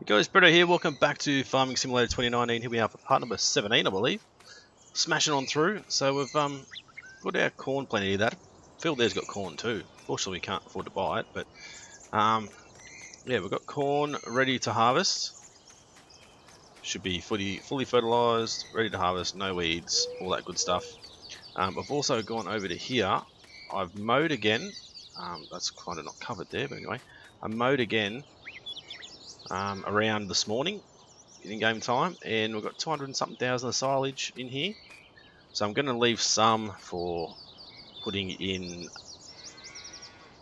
Guys, Brito here. Welcome back to Farming Simulator 2019. Here we are for part number 17, I believe. Smashing on through. So we've got our corn, plenty of that. Phil there's got corn too. Fortunately, we can't afford to buy it, but yeah, we've got corn ready to harvest. Should be fully fertilized, ready to harvest, no weeds, all that good stuff. I've also gone over to here. I've mowed again. That's kind of not covered there, but anyway, I mowed again around this morning in game time, and we've got 200 and something thousand of silage in here. So I'm going to leave some for putting in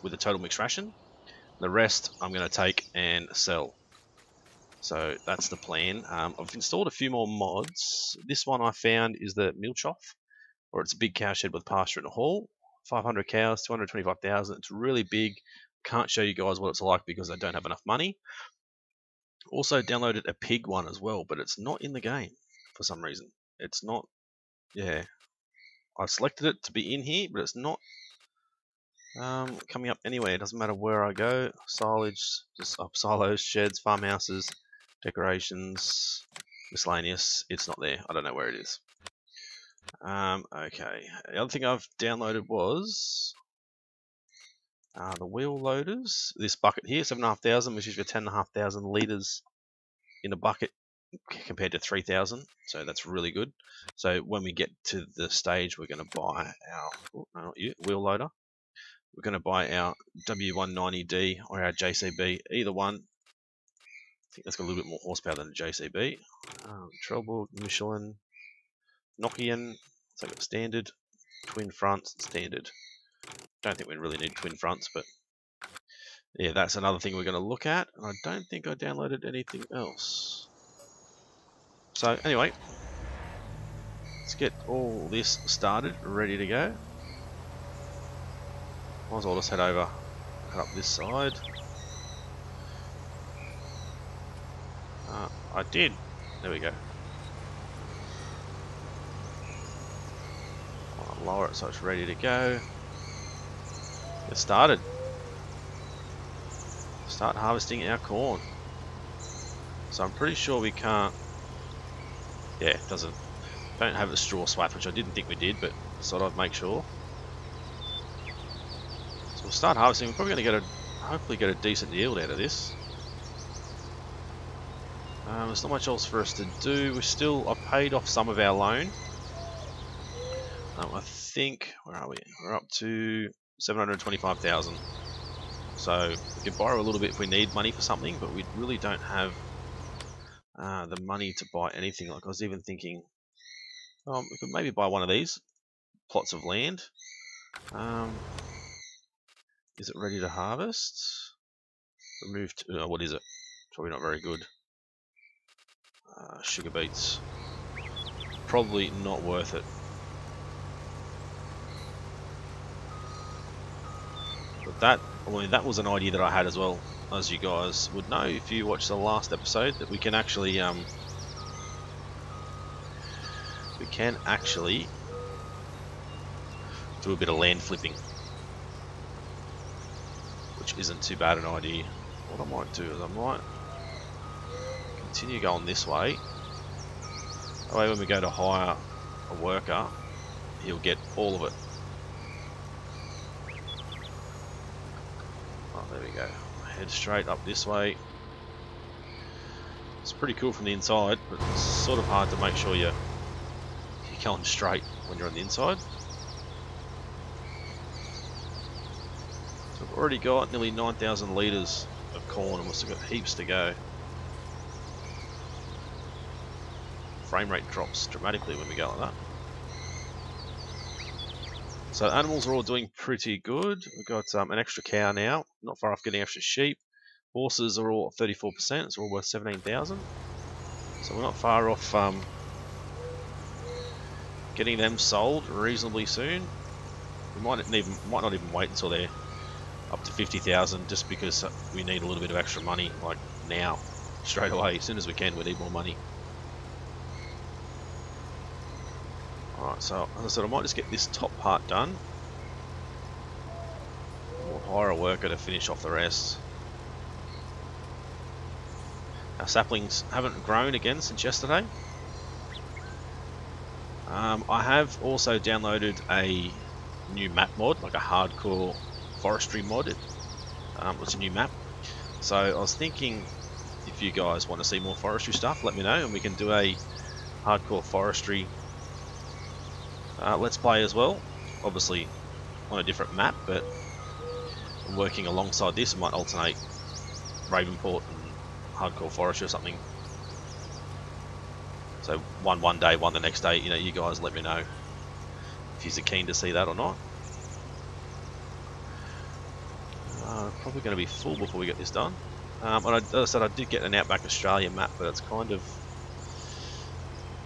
with a total mixed ration. The rest I'm going to take and sell. So that's the plan. I've installed a few more mods. This one I found is the meal trough, or it's a big cow shed with pasture and a hall. 500 cows, 225,000. It's really big. Can't show you guys what it's like because I don't have enough money. Also downloaded a pig one as well, but it's not in the game for some reason. It's not. Yeah, I selected it to be in here, but it's not coming up anywhere. It doesn't matter where I go. Silage, just up silos, sheds, farmhouses, decorations, miscellaneous. It's not there. I don't know where it is. Okay. The other thing I've downloaded was the wheel loaders. This bucket here, 7,500, which is for 10,500 liters in a bucket compared to 3,000. So that's really good. So when we get to the stage, we're going to buy our no, not you, wheel loader. We're going to buy our W190D or our JCB, either one. I think that's got a little bit more horsepower than a JCB. Trelleborg, Michelin, Nokian, so got standard, twin fronts, standard. Don't think we really need twin fronts, but yeah, that's another thing we're going to look at. And I don't think I downloaded anything else. So anyway, let's get all this started, ready to go. Might as well just head up this side. I did. There we go. I'll lower it so it's ready to go. Get started. Start harvesting our corn. So I'm pretty sure we can't. Yeah, it doesn't. Don't have a straw swath, which I didn't think we did, but thought I'd make sure. So we'll start harvesting. We're probably going to hopefully get a decent yield out of this. There's not much else for us to do. I paid off some of our loan. I think, where are we? We're up to 725,000. So we can borrow a little bit if we need money for something, but we really don't have the money to buy anything. Like I was even thinking, we could maybe buy one of these plots of land. Is it ready to harvest? Removed. What is it? Probably not very good. Sugar beets. Probably not worth it. But that was an idea that I had as well, as you guys would know if you watched the last episode, that we can actually do a bit of land flipping, which isn't too bad an idea. What I might do is I might continue going this way. That way when we go to hire a worker, he'll get all of it. Oh, there we go. Head straight up this way. It's pretty cool from the inside, but it's sort of hard to make sure you're going straight when you're on the inside. So we've already got nearly 9,000 litres of corn and we've still got heaps to go. Frame rate drops dramatically when we go like that. So animals are all doing pretty good. We've got an extra cow now, not far off getting extra sheep. Horses are all at 34%, it's all worth 17,000. So we're not far off getting them sold reasonably soon. We might not even wait until they're up to 50,000, just because we need a little bit of extra money, like now, straight away. As soon as we can, we need more money. Alright, so as I said, I might just get this top part done. We'll hire a worker to finish off the rest. Our saplings haven't grown again since yesterday. I have also downloaded a new map mod, like a hardcore forestry mod. It's a new map. So I was thinking, if you guys want to see more forestry stuff, let me know, and we can do a hardcore forestry let's play as well. Obviously on a different map, but I'm working alongside this. I might alternate Ravenport and hardcore forestry or something. So one day, one the next day. You know, you guys let me know if you're keen to see that or not. Probably going to be full before we get this done. And as I said, I did get an Outback Australia map, but it's kind of,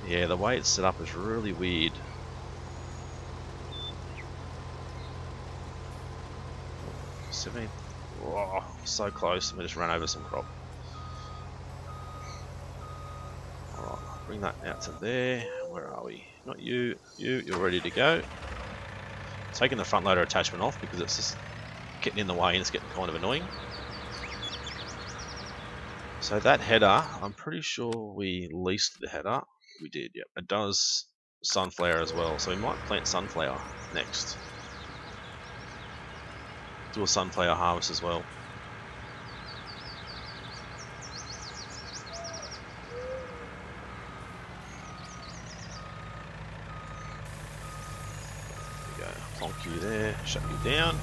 yeah, the way it's set up is really weird. Oh, so close. Let me just run over some crop. Alright, bring that out to there. Where are we? Not you. You're ready to go. Taking the front loader attachment off because it's just getting in the way and it's getting kind of annoying. So that header, I'm pretty sure we leased the header. We did, yep. It does sunflower as well, so we might plant sunflower next. Do a sunflower harvest as well. There we go. Plonk you there, shut you down.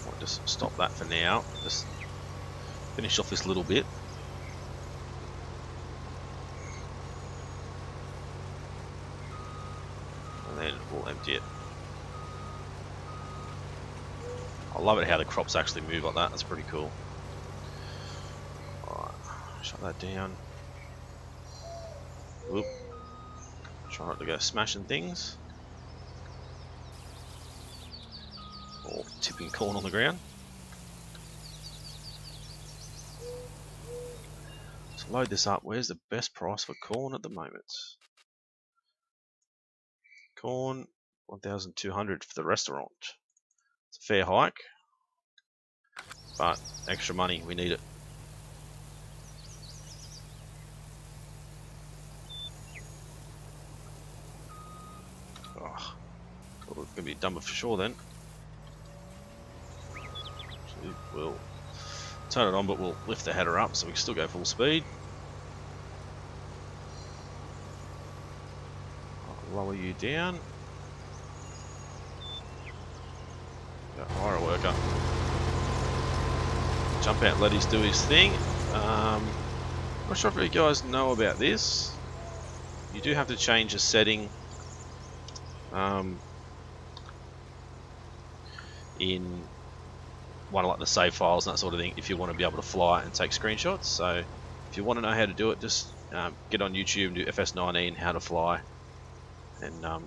I'll just stop that for now. Just finish off this little bit. And then we'll empty it. I love it how the crops actually move like that. That's pretty cool. Alright, shut that down. Whoop. Try not to go smashing things. Or tipping corn on the ground. So load this up. Where's the best price for corn at the moment? Corn, 1,200 for the restaurant. It's a fair hike, but extra money, we need it. Oh, it's going to be done for sure then. Actually, we'll turn it on, but we'll lift the header up so we can still go full speed. I'll lower you down. Go hire a worker. Jump out, let us do his thing. Not sure if you guys know about this. You do have to change a setting in one of like the save files and that sort of thing if you want to be able to fly and take screenshots. So if you want to know how to do it, just get on YouTube and do FS19 how to fly, and you'll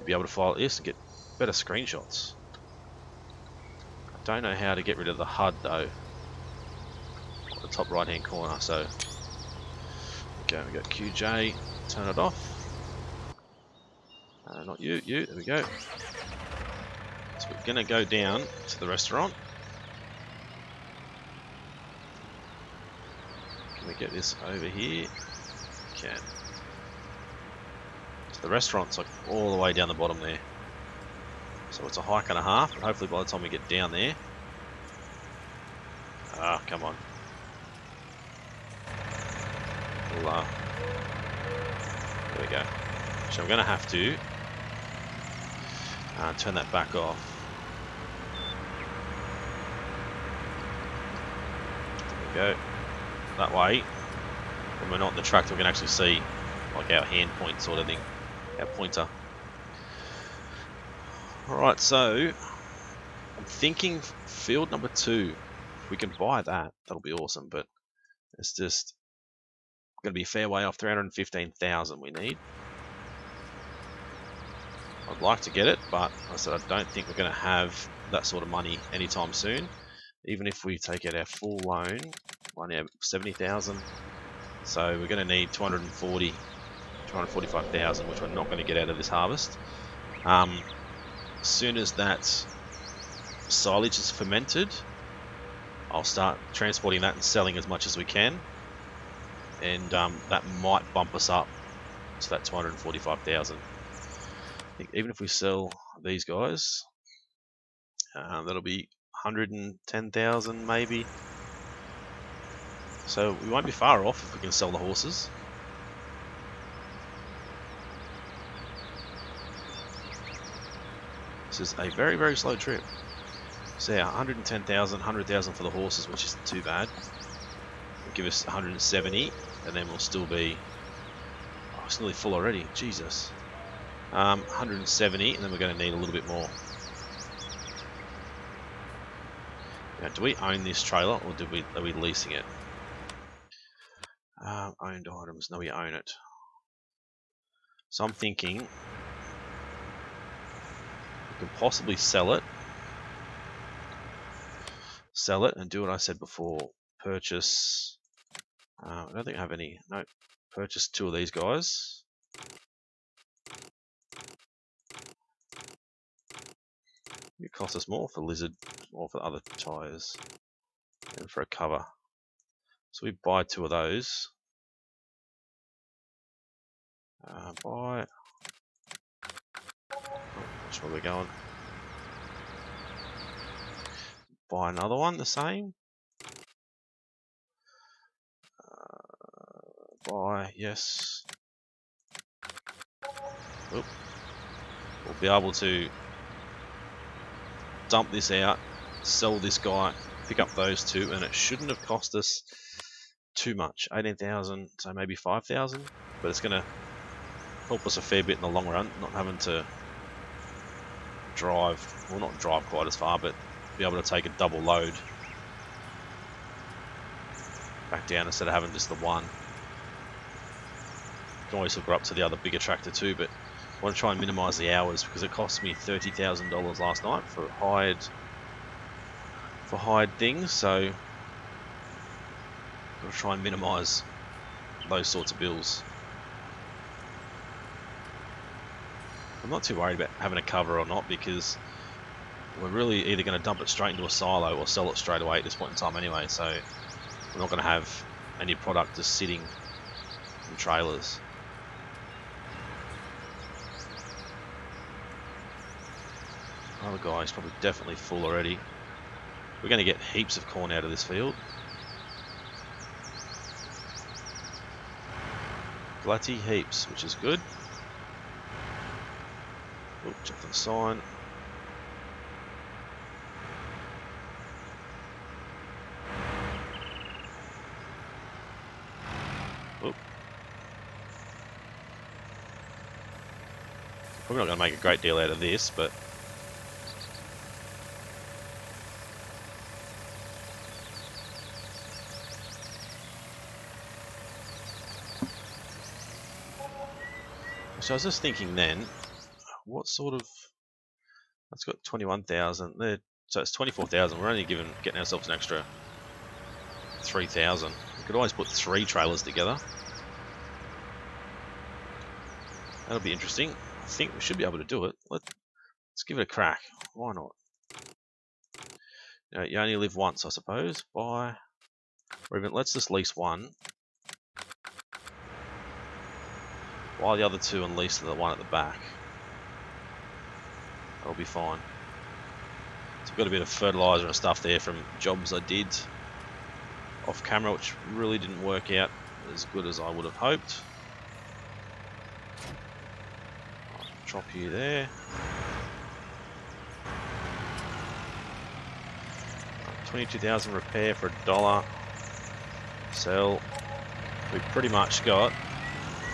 be able to fly like this and get better screenshots. I don't know how to get rid of the HUD though. The top right hand corner. So okay, we got QJ. Turn it off. Not you. There we go. So we're gonna go down to the restaurant. Can we get this over here? Can. So the restaurant's like all the way down the bottom there. So it's a hike and a half, but hopefully by the time we get down there. Ah, come on. We'll, there we go. So I'm gonna have to turn that back off. There we go. That way, when we're not in the tractor, we can actually see like our hand point sort of thing, our pointer. Alright, so I'm thinking field number 2. If we can buy that, that'll be awesome, but it's just going to be a fair way off. 315,000 we need. I'd like to get it, but I said I don't think we're going to have that sort of money anytime soon. Even if we take out our full loan, right now 70,000. So we're going to need 245,000, which we're not going to get out of this harvest. as soon as that silage is fermented, I'll start transporting that and selling as much as we can, and that might bump us up to that 245,000. I think even if we sell these guys, that'll be 110,000 maybe. So we won't be far off if we can sell the horses. This is a very, very slow trip. So yeah, 110,000, 100,000 for the horses, which isn't too bad. It'll give us 170, and then we'll still be... Oh, it's nearly full already. Jesus. 170, and then we're going to need a little bit more. Now, do we own this trailer, or are we leasing it? Owned items. No, we own it. So I'm thinking we can possibly sell it. Sell it and do what I said before. Purchase. I don't think I have any. No. Purchase 2 of these guys. It costs us more for Lizard or for other tyres and for a cover. So we buy 2 of those. Buy. Oh, not sure where we're going. Buy another one, the same. Buy, yes. Oop. We'll be able to dump this out, sell this guy, pick up those 2, and it shouldn't have cost us too much. 18,000, so maybe 5,000, but it's going to help us a fair bit in the long run, not having to drive, well, not drive quite as far, but be able to take a double load back down instead of having just the one. You can always hook her up to the other bigger tractor too, but I want to try and minimise the hours because it cost me $30,000 last night for hired things, so I've got to try and minimise those sorts of bills. I'm not too worried about having a cover or not because we're really either going to dump it straight into a silo or sell it straight away at this point in time anyway, so we're not going to have any product just sitting in trailers. Another guy's probably definitely full already. We're going to get heaps of corn out of this field. Bloody heaps, which is good. Oh, check the sign. Oh. Probably not going to make a great deal out of this, but so I was just thinking then, what sort of... That's got 21,000 there, so it's 24,000. We're only getting ourselves an extra 3,000. We could always put 3 trailers together. That'll be interesting. I think we should be able to do it. Let's give it a crack. Why not? You only live once, I suppose. Buy. Or even let's just lease one. Buy the other 2 and lease the one at the back. That'll be fine. So I've got a bit of fertilizer and stuff there from jobs I did off camera, which really didn't work out as good as I would have hoped. I'll drop you there. 22,000 repair for $1. Sell. We pretty much got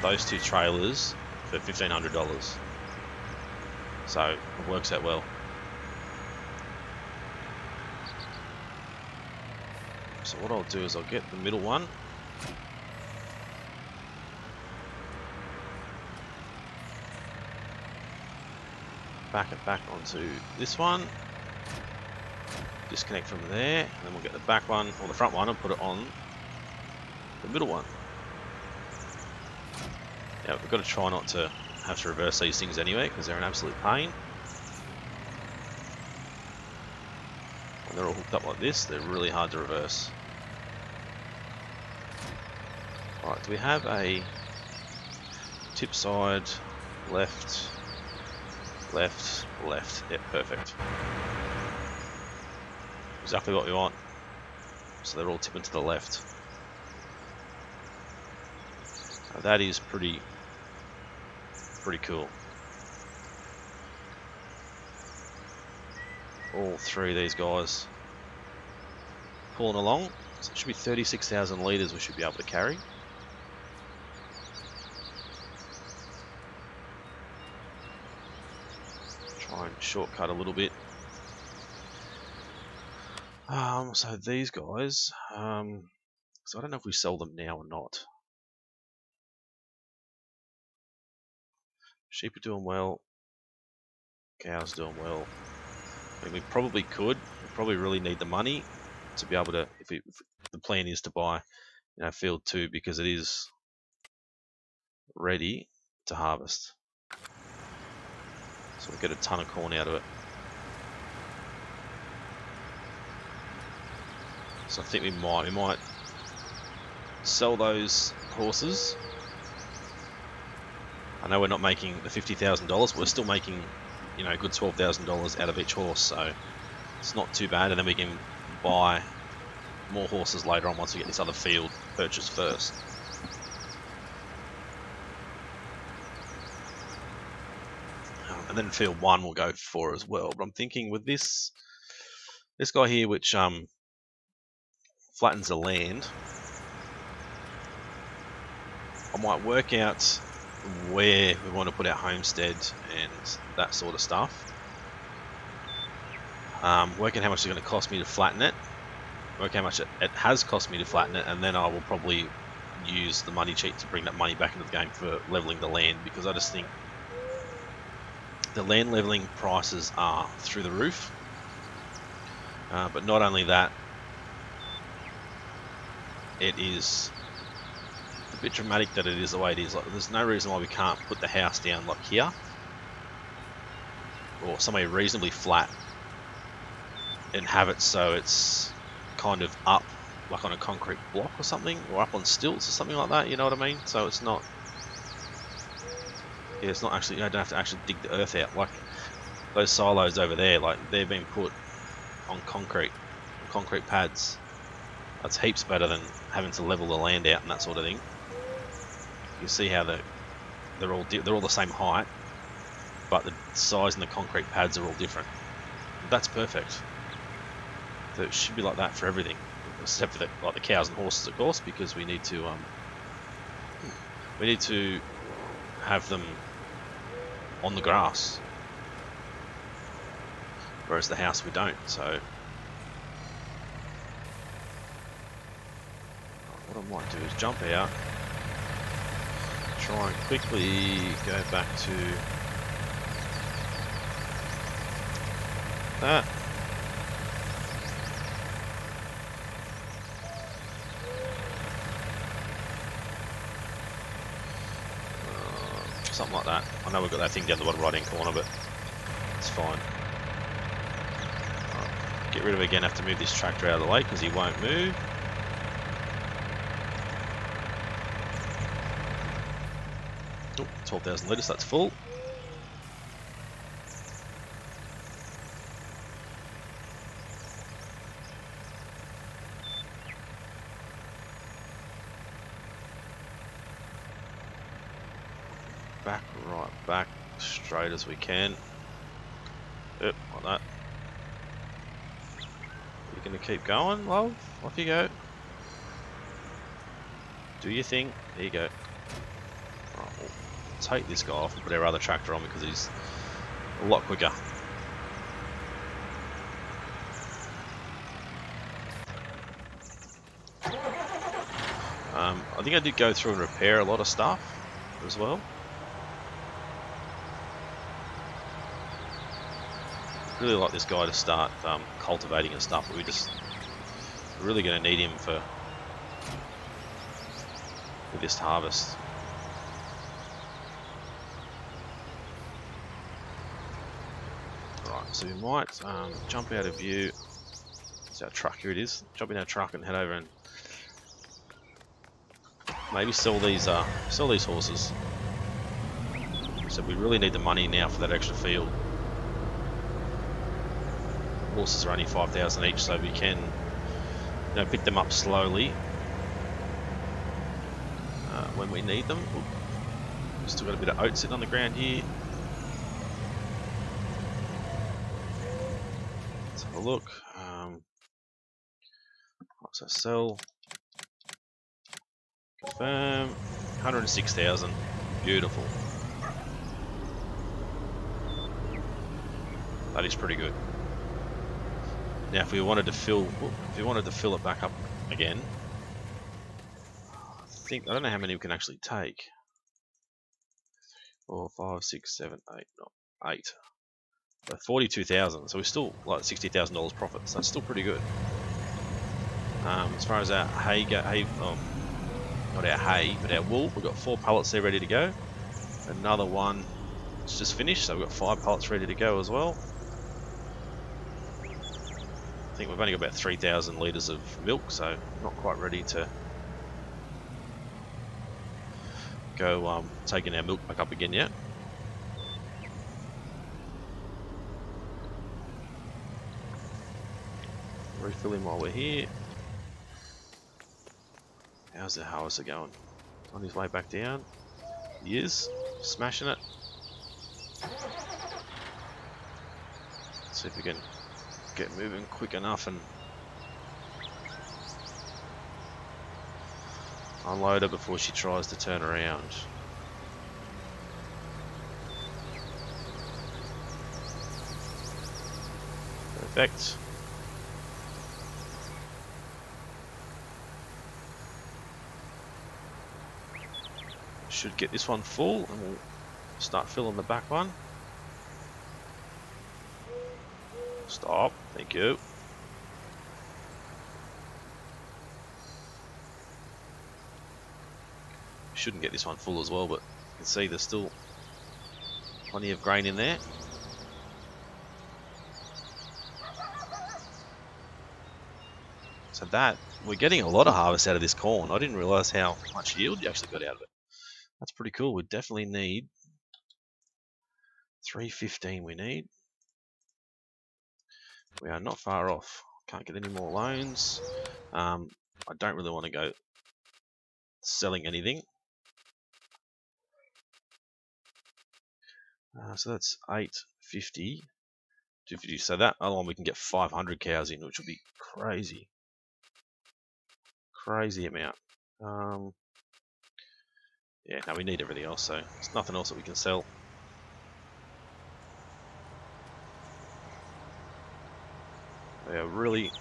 those 2 trailers for $1,500. So it works out well. So what I'll do is I'll get the middle one. Back it back onto this one. Disconnect from there, and then we'll get the back one, or the front one, and put it on the middle one. Yeah, we've got to try not to have to reverse these things anyway, because they're an absolute pain. and they're all hooked up like this, they're really hard to reverse. Alright, do we have a tip side, left, left, left? Yep, perfect. Exactly what we want. So they're all tipping to the left. Now that is pretty cool. All three of these guys pulling along. So it should be 36,000 litres we should be able to carry. Try and shortcut a little bit. So these guys, so I don't know if we sell them now or not. Sheep are doing well. Cows doing well. I mean, we probably could. We probably really need the money to be able to, if the plan is to buy, you know, field 2, because it is ready to harvest. So we'll get a ton of corn out of it. So I think we might sell those horses. I know we're not making the $50,000, but we're still making, you know, a good $12,000 out of each horse, so it's not too bad. And then we can buy more horses later on once we get this other field purchased first. And then field 1 will go for as well. But I'm thinking with this guy here, which flattens the land, I might work out where we want to put our homestead and that sort of stuff. Work out how much it's going to cost me to flatten it. Work how much it has cost me to flatten it, and then I will probably use the money cheat to bring that money back into the game for leveling the land, because I just think the land leveling prices are through the roof. But not only that, it is a bit dramatic that it is the way it is. Like, there's no reason why we can't put the house down like here, or somewhere reasonably flat, and have it so it's kind of up, like on a concrete block or something, or up on stilts or something like that. You know what I mean? So it's not, yeah, it's not actually, you don't have to actually dig the earth out. Like those silos over there, like they've been put on concrete pads. That's heaps better than having to level the land out and that sort of thing. You see how they're all the same height, but the size and the concrete pads are all different. That's perfect. So it should be like that for everything, except for like the cows and horses, of course, because we need to have them on the grass, whereas the house we don't. So what I might do is jump out, try and quickly go back to that. Something like that. I know we've got that thing down the bottom right hand corner, but it's fine. Right. Get rid of it again, have to move this tractor out of the way because he won't move. Oh, 12,000 litres, that's full. Back, right, back, straight as we can. Yep, like that. You're gonna keep going, love? Off you go. Do your thing. There you go. Right, we'll take this guy off and put our other tractor on because he's a lot quicker. I think I did go through and repair a lot of stuff as well. Really like this guy to start cultivating and stuff, but we're really going to need him for this harvest. Right, so we might jump out of view, Where's our truck? Here it is. Jump in our truck and head over and maybe sell these horses. So we really need the money now for that extra field. Horses are only 5,000 each, so we can, you know, pick them up slowly when we need them. Ooh, we've still got a bit of oat sitting on the ground here. Let's have a look. So sell, confirm, 106,000. Beautiful. That is pretty good. Now, if we wanted to fill it back up again, I don't know how many we can actually take. 4, 5, 6, 7, 8, no, 8. So 42,000. So we're still like $60,000 profit. So that's still pretty good. As far as our hay not our hay, but our wool, we've got 4 pallets there ready to go. Another one, it's just finished, so we've got 5 pallets ready to go as well. I think we've only got about 3,000 litres of milk, so not quite ready to go taking our milk back up again yet. Refilling while we're here. How's the harvester going? On his way back down. He is. Smashing it. See if we can get moving quick enough and unload her before she tries to turn around. Perfect. Should get this one full and we'll start filling the back one. Stop, thank you. Shouldn't get this one full as well, but you can see there's still plenty of grain in there. So that, we're getting a lot of harvest out of this corn. I didn't realise how much yield you actually got out of it. That's pretty cool. We definitely need 315 we need. We are not far off. Can't get any more loans. I don't really want to go selling anything. So that's 850, 250. So that other one we can get 500 cows in, which will be crazy. Crazy amount. Yeah, no, we need everything else, so there's nothing else that we can sell. We are really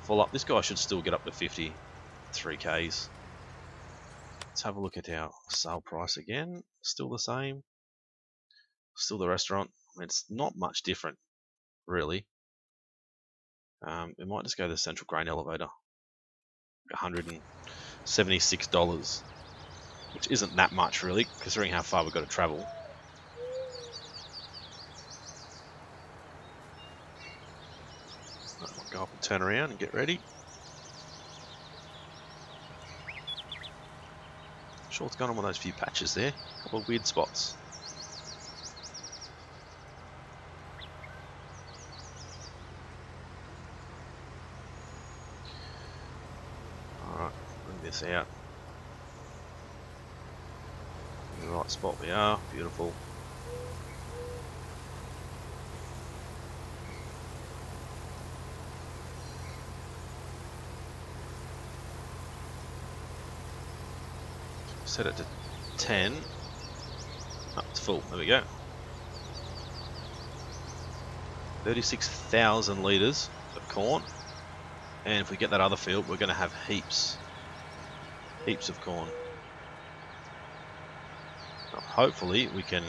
full up. This guy should still get up to 53Ks. Let's have a look at our sale price again. Still the same. Still the restaurant. I mean, it's not much different, really. We might just go to the central grain elevator. $176, which isn't that much, really, considering how far we've got to travel. I'll go up and turn around and get ready. Not sure what's going on with those few patches there. A couple of weird spots. Alright, bring this out. In the right spot we are. Beautiful. Set it to 10. Oh, it's full. There we go. 36,000 litres of corn. And if we get that other field, we're going to have heaps of corn. Now, hopefully we can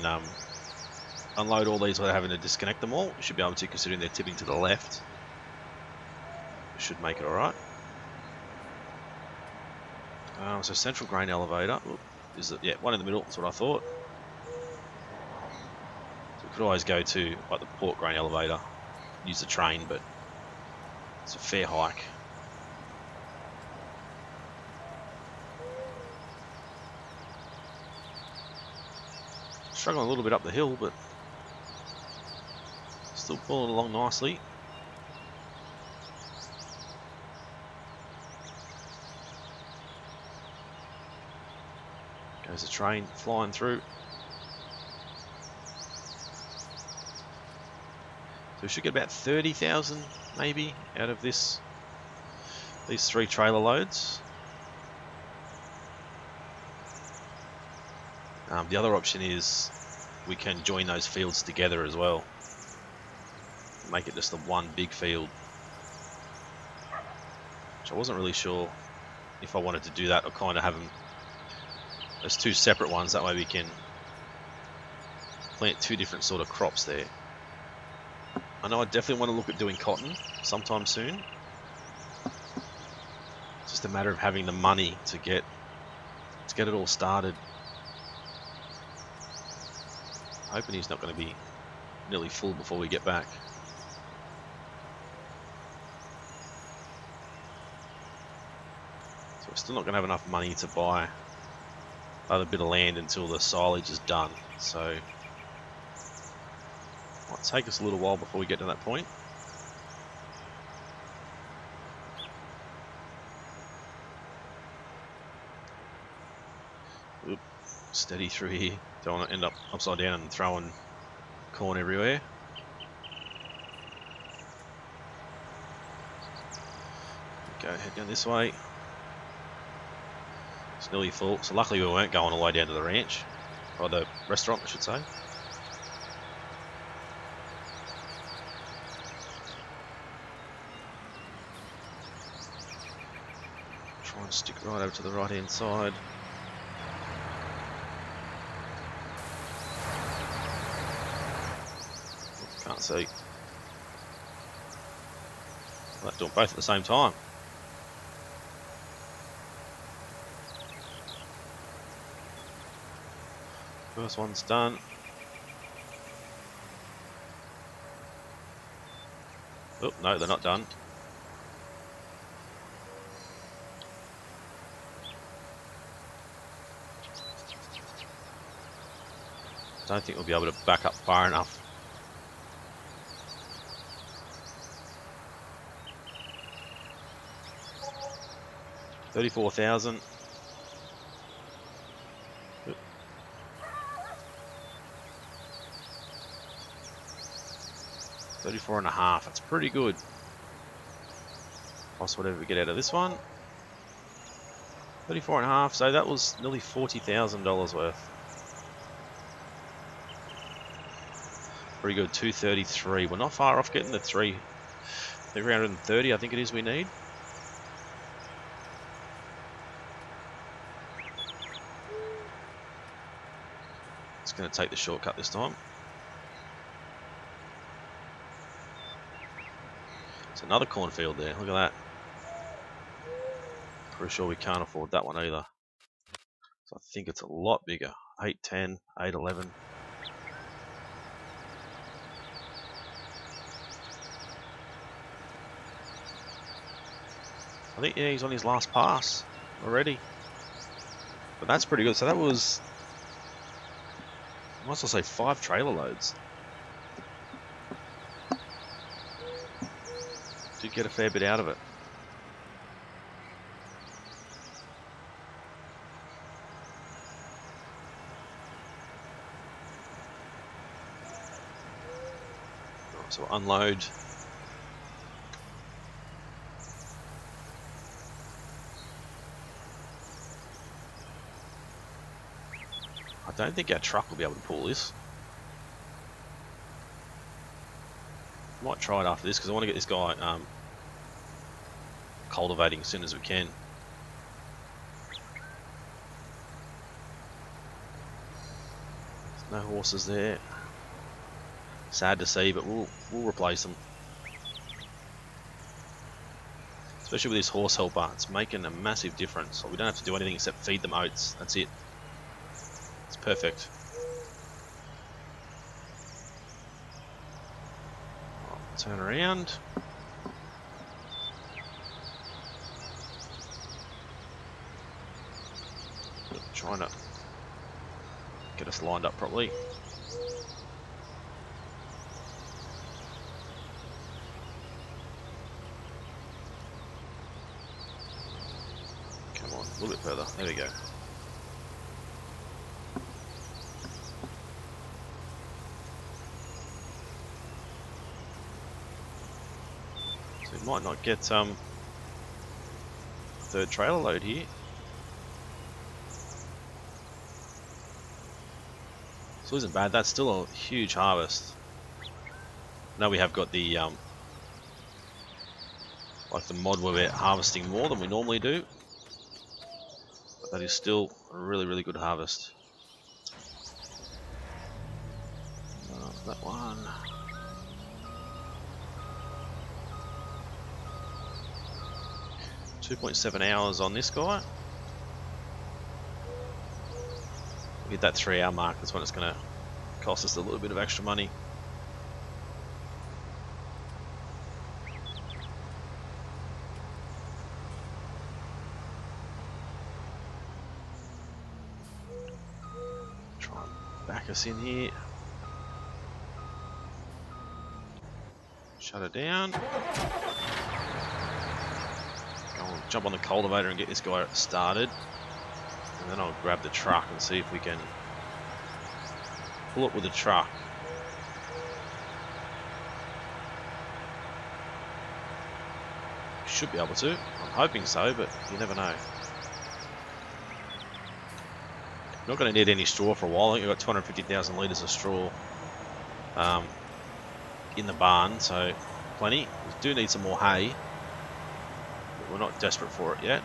unload all these without having to disconnect them all. We should be able to, considering they're tipping to the left. We should make it alright. So central grain elevator. Oop, is it? Yeah, one in the middle. That's what I thought. So we could always go to like the port grain elevator, use the train, but It's a fair hike. Struggling a little bit up the hill, but still pulling along nicely. Goes the train flying through. So we should get about 30,000 maybe out of these 3 trailer loads. The other option is we can join those fields together as well. Make it just the one big field. Which I wasn't really sure if I wanted to do that or kind of have them as 2 separate ones. That way we can plant 2 different sort of crops there. I know I definitely want to look at doing cotton sometime soon. It's just a matter of having the money to get it all started. Hoping he's not going to be nearly full before we get back. So we're still not going to have enough money to buy another bit of land until the silage is done. So it might take us a little while before we get to that point. Oop, steady through here. Don't want to end up upside down and throwing corn everywhere. Go head down this way. It's nearly full, so luckily we weren't going all the way down to the ranch, or the restaurant I should say. Try and stick right over to the right hand side. Can't see. Let's do them both at the same time. First one's done. Oh, no, they're not done. Don't think we'll be able to back up far enough. $34,000. 34.5. That's pretty good. Plus whatever we get out of this one. 34.5. So that was nearly $40,000 worth. Pretty good. 233. We're not far off getting the 330. I think it is we need. It's going to take the shortcut this time. It's another cornfield there. Look at that. Pretty sure we can't afford that one either. So I think it's a lot bigger. 810, 811. I think, yeah, he's on his last pass already. But that's pretty good. So that was, I must also say, 5 trailer loads. Did get a fair bit out of it. So we'll unload. I don't think our truck will be able to pull this. Might try it after this because I want to get this guy cultivating as soon as we can. There's no horses there. Sad to see, but we'll replace them. Especially with this horse helper, it's making a massive difference. We don't have to do anything except feed them oats. That's it. It's perfect. Turn around. trying to get us lined up properly. Come on, a little bit further. There we go. So we might not get third trailer load here. So isn't bad. That's still a huge harvest. Now we have got the like the mod where we're harvesting more than we normally do, but that is still a really good harvest. That one. 2.7 hours on this guy. We hit that 3 hour mark, that's when it's going to cost us a little bit of extra money. Try and back us in here. Shut it down. Go on, jump on the cultivator and get this guy started. And then I'll grab the truck and see if we can pull it with the truck. Should be able to. I'm hoping so, but you never know. Not going to need any straw for a while. I think we've got 250,000 litres of straw in the barn, so plenty. We do need some more hay, but we're not desperate for it yet.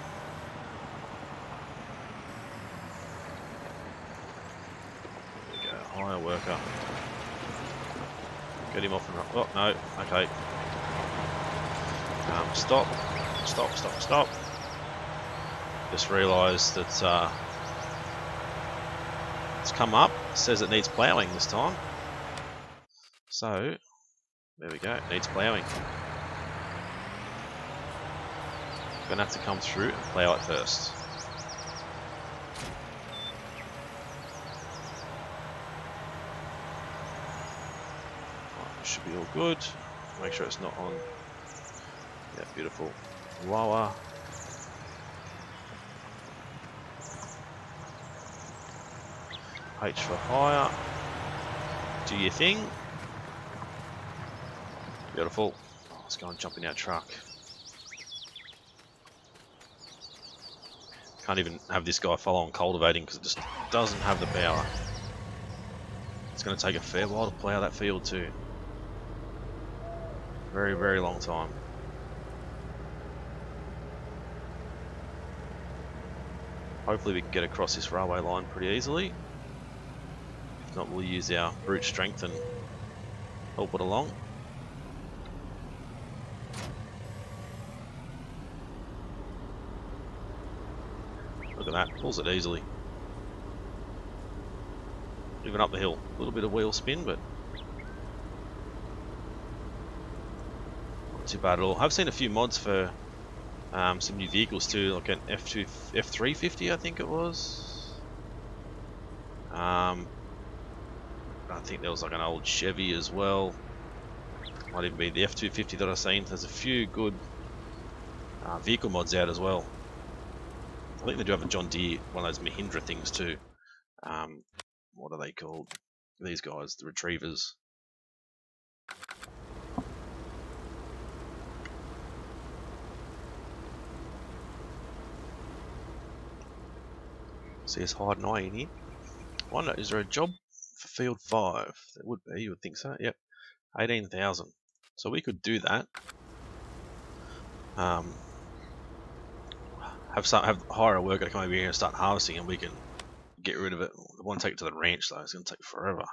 There we go, hire worker. Get him off and oh no, okay. Stop. Just realised that it's come up, it says it needs ploughing this time. So, there we go, it needs ploughing. Gonna have to come through and plough it first. Right, should be all good. Make sure it's not on. Yeah, beautiful. Lower. H for hire. Do your thing. Beautiful. Let's go and jump in our truck. Can't even have this guy follow on cultivating because it just doesn't have the power. It's going to take a fair while to plough that field too. Very long time. Hopefully we can get across this railway line pretty easily. If not, we'll use our brute strength and help it along. Look at that, pulls it easily. Even up the hill. A little bit of wheel spin, but not too bad at all. I've seen a few mods for some new vehicles too, like an F350 I think it was. I think there was like an old Chevy as well. Might even be the F250 that I've seen. There's a few good vehicle mods out as well. I think they do have a John Deere, one of those Mahindra things too. What are they called? These guys, the Retrievers. CS Hyde and I in here. I wonder, is there a job for Field 5? There would be, you would think so. Yep, 18,000. So we could do that. Hire a worker to come over here and start harvesting, and we can get rid of it. I want to take it to the ranch though. It's going to take forever.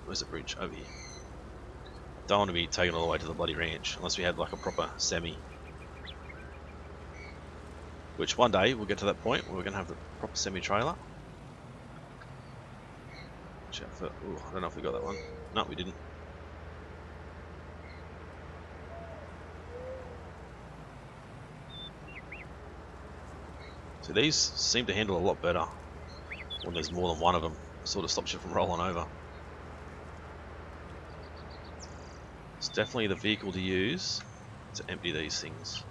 Where's the bridge? Over here. Don't want to be taken all the way to the bloody ranch unless we had like a proper semi. Which one day we'll get to that point where we're going to have the proper semi-trailer. Watch out for... Ooh, I don't know if we got that one. No, we didn't. So these seem to handle a lot better when there's more than one of them. It sort of stops you from rolling over. It's definitely the vehicle to use to empty these things.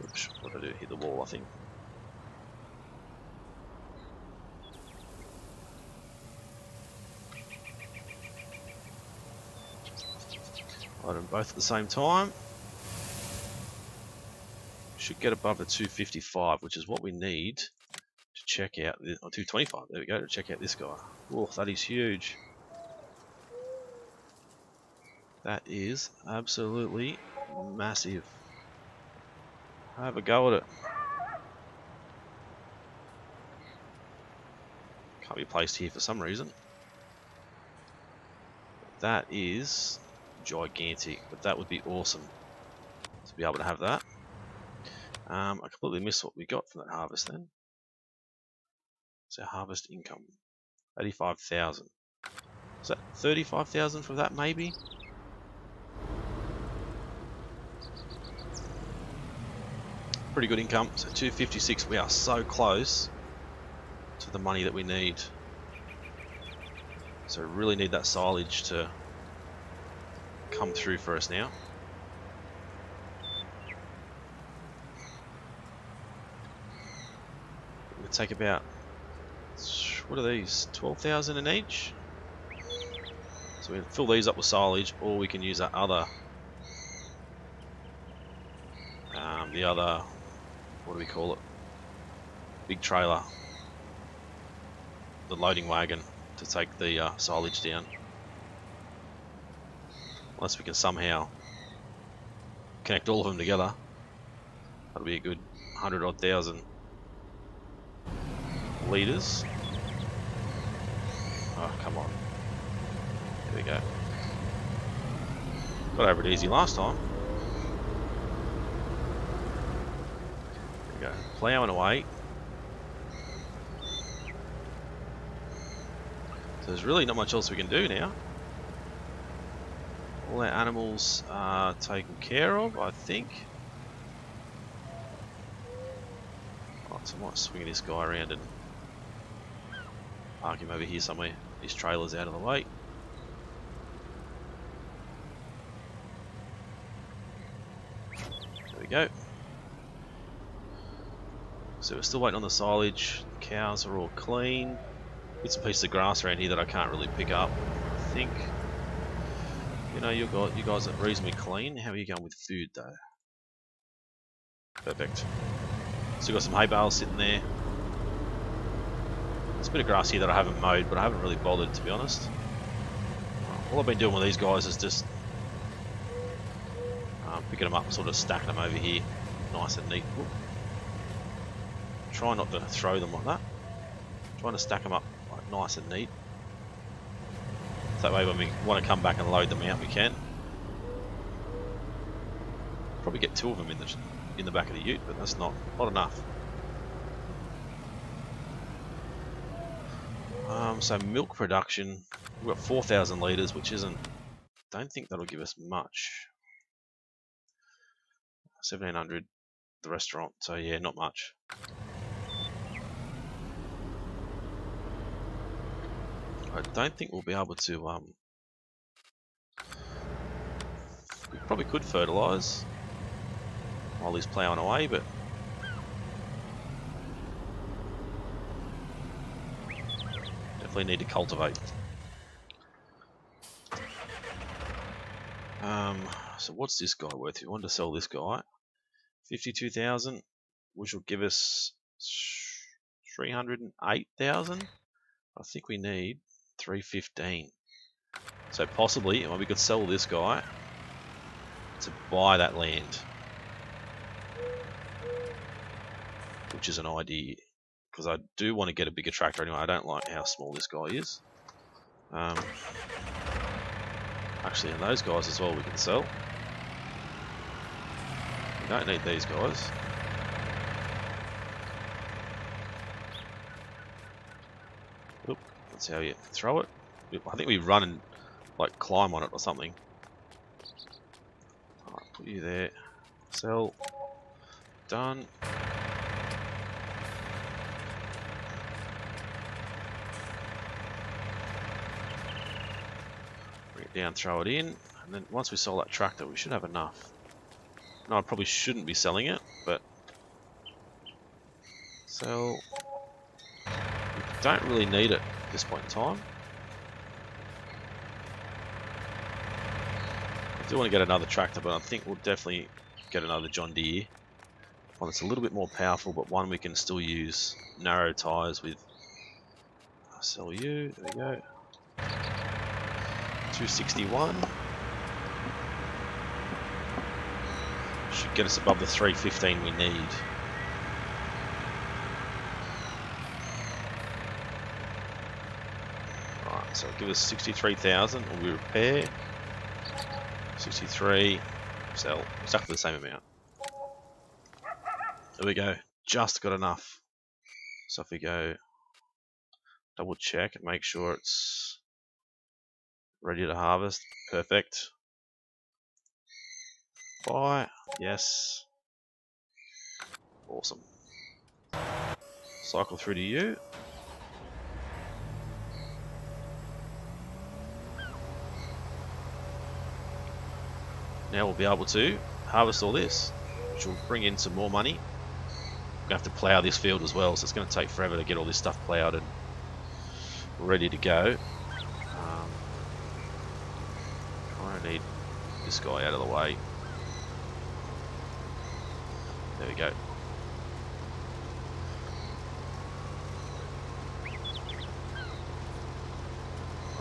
Oops, what did I do? Hit the wall, I think. Load them both at the same time. Should get above the 255, which is what we need to check out, or 225, there we go, to check out this guy. Oh, that is huge. That is absolutely massive. Have a go at it. Can't be placed here for some reason. That is gigantic, but that would be awesome to be able to have that. I completely missed what we got from that harvest then. So harvest income, 85,000. Is that 35,000 for that maybe? Pretty good income. So 256. We are so close to the money that we need. So we really need that silage to come through for us now. We'll take about, what are these, 12,000 in each? So we can fill these up with silage, or we can use that other, the other, what do we call it? Big trailer, the loading wagon, to take the silage down. Unless we can somehow connect all of them together, that'll be a good 100-odd thousand litres. Oh, come on. There we go. Got over it easy last time. There we go. Ploughing away. So there's really not much else we can do now. All our animals are taken care of, I think. Oh, so I might swing this guy around and park him over here somewhere. His trailer's out of the way. There we go. So we're still waiting on the silage. The cows are all clean. Bits and pieces of grass around here that I can't really pick up. I think, you know, you guys are reasonably clean. How are you going with food though? Perfect. Still got some hay bales sitting there. There's a bit of grass here that I haven't mowed, but I haven't really bothered, to be honest. All I've been doing with these guys is just picking them up and sort of stacking them over here, nice and neat. Whoop. Try not to throw them like that. Trying to stack them up like nice and neat. So that way when we want to come back and load them out, we can. Probably get two of them in the back of the ute, but that's not enough. So milk production, we've got 4,000 litres, which isn't, don't think that'll give us much. 1,700 the restaurant, so yeah, not much. I don't think we'll be able to, we probably could fertilise while he's ploughing away, but definitely need to cultivate. So what's this guy worth? If you want to sell this guy, 52,000, which will give us 308,000. I think we need 315. So possibly, we could sell this guy to buy that land, which is an idea, because I do want to get a bigger tractor anyway. I don't like how small this guy is. Actually, and those guys as well we can sell. We don't need these guys. Oop, that's how you throw it. I think we run and like climb on it or something. Alright, put you there. Sell. done. Bring it down, throw it in, and then once we sell that tractor, we should have enough. No, I probably shouldn't be selling it, but sell. We don't really need it at this point in time. I do want to get another tractor, but I think we'll definitely get another John Deere. One that's a little bit more powerful, but one we can still use narrow tyres with. Sell you, there we go. 261. Should get us above the 315 we need. Alright, so give us 63,000, or we repair. 63, sell, exactly the same amount. There we go, just got enough. So if we go double check and make sure it's ready to harvest, perfect. Buy, yes. Awesome. Cycle through to you. Now we'll be able to harvest all this, which will bring in some more money. We're going to have to plough this field as well, so it's going to take forever to get all this stuff ploughed and ready to go. I need this guy out of the way. There we go.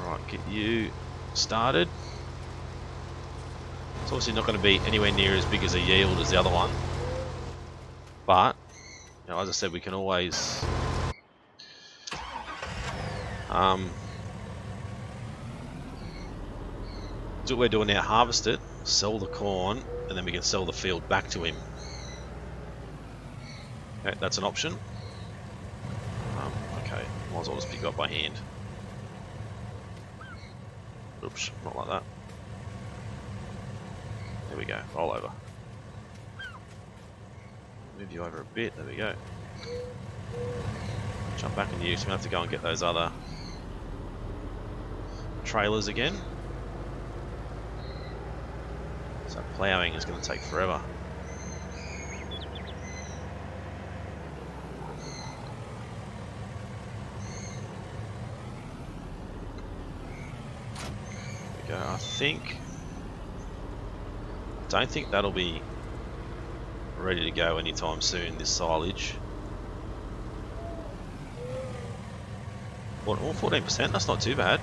Alright, get you started. It's obviously not going to be anywhere near as big as a yield as the other one. But, you know, as I said, we can always do what we're doing now, harvest it, sell the corn, and then we can sell the field back to him. Okay, that's an option. Okay, might as well just pick it up by hand. Oops, not like that. There we go, roll over. Move you over a bit, there we go. Jump back into you, so we have to go and get those other trailers again. So ploughing is going to take forever. There we go, I don't think that'll be ready to go anytime soon, this silage. Well, 14%, that's not too bad.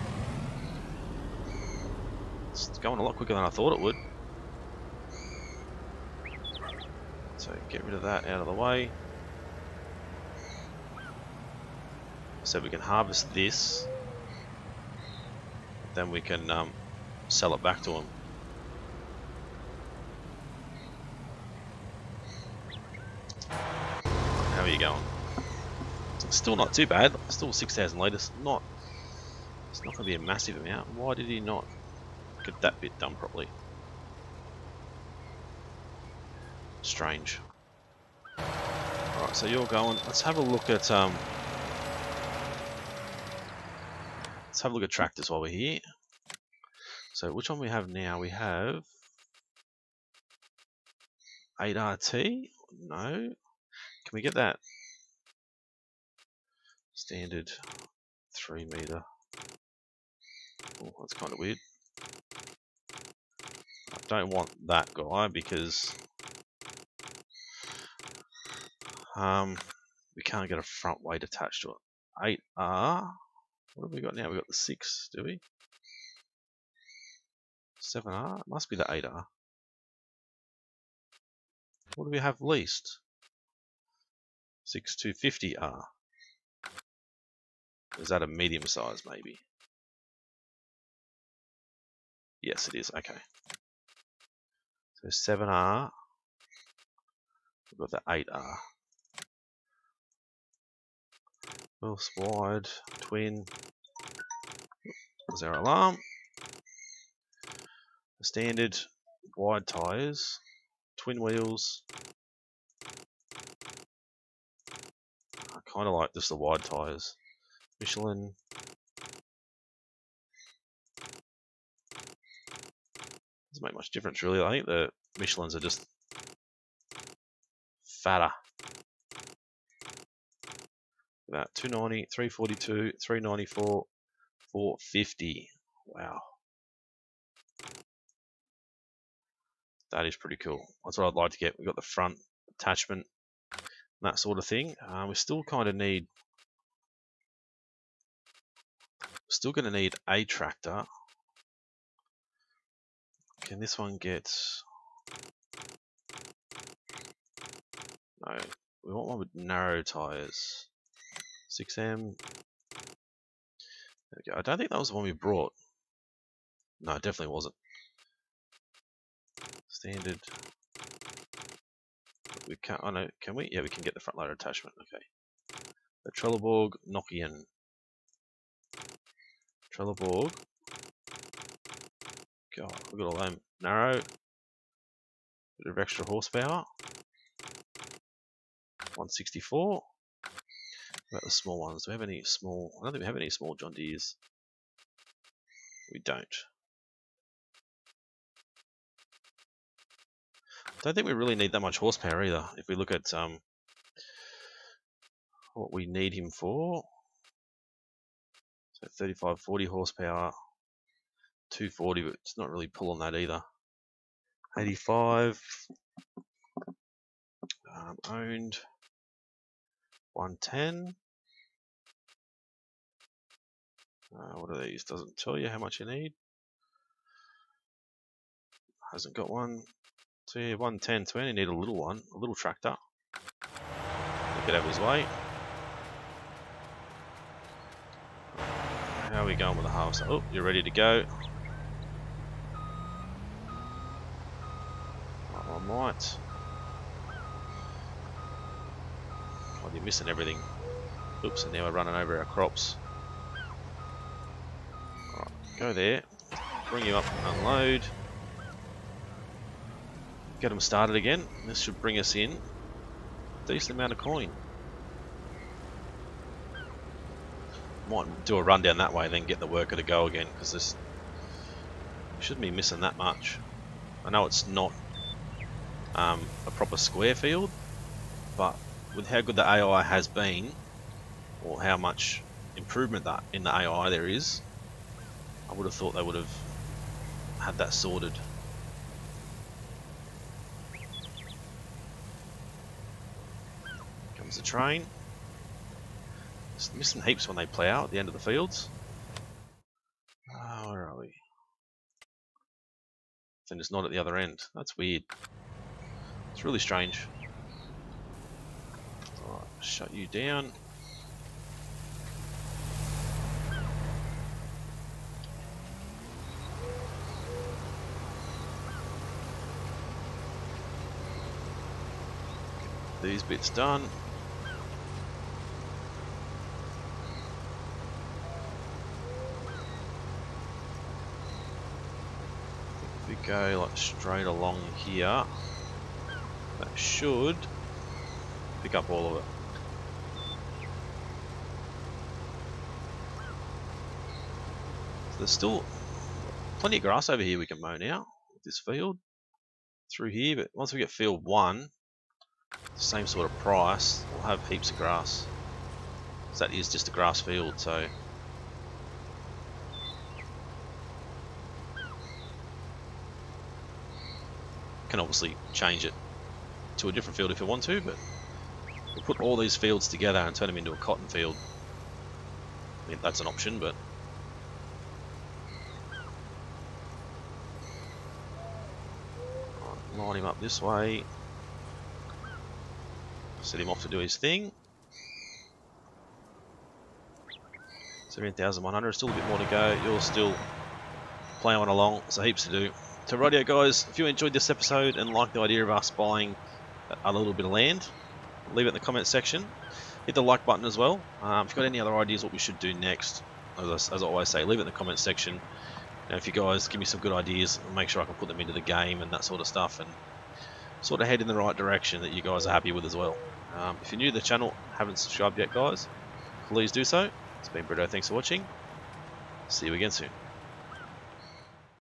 It's going a lot quicker than I thought it would. So get rid of that out of the way. So we can harvest this. Then we can sell it back to them. How are you going? It's still not too bad. Still 6,000 litres. It's not going to be a massive amount. Why did he not get that bit done properly? Strange. Alright, so you're going. Let's have a look at tractors while we're here. So which one we have now? We have 8RT. No. Can we get that standard 3 meter? Oh, that's kind of weird. I don't want that guy because we can't get a front weight attached to it. 8R. What have we got now? We got the 6, do we? 7R? It must be the 8R. What do we have leased? 6250R. Is that a medium size maybe? Yes, it is. Okay. So 7R. We've got the 8R. Wheels wide, twin. There's our alarm. Standard wide tyres, twin wheels, kind of like just the wide tyres. Michelin. Doesn't make much difference really. I think the Michelins are just fatter. About 290, 342, 394, 450. Wow. That is pretty cool. That's what I'd like to get. We've got the front attachment, that sort of thing. We still kind of need... Still going to need a tractor. Can this one get... No, we want one with narrow tyres. 6M. There we go. I don't think that was the one we brought. No, it definitely wasn't. Standard. We can't... Oh no, can we? Yeah, we can get the front loader attachment. Okay. The Trelleborg Nokian. Trelleborg. God, look at all them. Narrow. Bit of extra horsepower. 164. What about the small ones? Do we have any small? I don't think we have any small John Deeres. We don't. Don't think we really need that much horsepower either. If we look at what we need him for, so 35, 40 horsepower, 240, but it's not really pulling that either. 85, owned, 110. What are these? Doesn't tell you how much you need. Hasn't got one. So yeah, 110. So we only need a little one, a little tractor. Look at his weight. How are we going with the harvester? Oh, you're ready to go. I might. Oh, you're missing everything. Oops, and now we're running over our crops. Alright, go there. Bring you up, unload. Get them started again. This should bring us in a decent amount of coin. Might do a run down that way, then get the worker to go again, because this shouldn't be missing that much. I know it's not a proper square field, but with how good the AI has been, or how much improvement that in the AI there is, I would have thought they would have had that sorted. Comes the train. Just missing heaps when they plough at the end of the fields. Where are we? Then it's not at the other end. That's weird. It's really strange. Alright, shut you down. Get these bits done. Go like straight along here, that should pick up all of it. So there's still plenty of grass over here we can mow now with this field through here, but once we get field 1, same sort of price, we'll have heaps of grass. So that is just a grass field, so can obviously change it to a different field if you want to, but we'll put all these fields together and turn them into a cotton field. I mean, that's an option, but line him up this way, set him off to do his thing. 17,100, still a bit more to go. You're still ploughing along, so heaps to do. So rightio guys, if you enjoyed this episode and like the idea of us buying a little bit of land, leave it in the comment section. Hit the like button as well. If you've got any other ideas what we should do next, as I always say, leave it in the comment section. You know, if you guys give me some good ideas, I'll make sure I can put them into the game and that sort of stuff, and sort of head in the right direction that you guys are happy with as well. If you're new to the channel, haven't subscribed yet, guys, please do so. It's been Brito. Thanks for watching. See you again soon.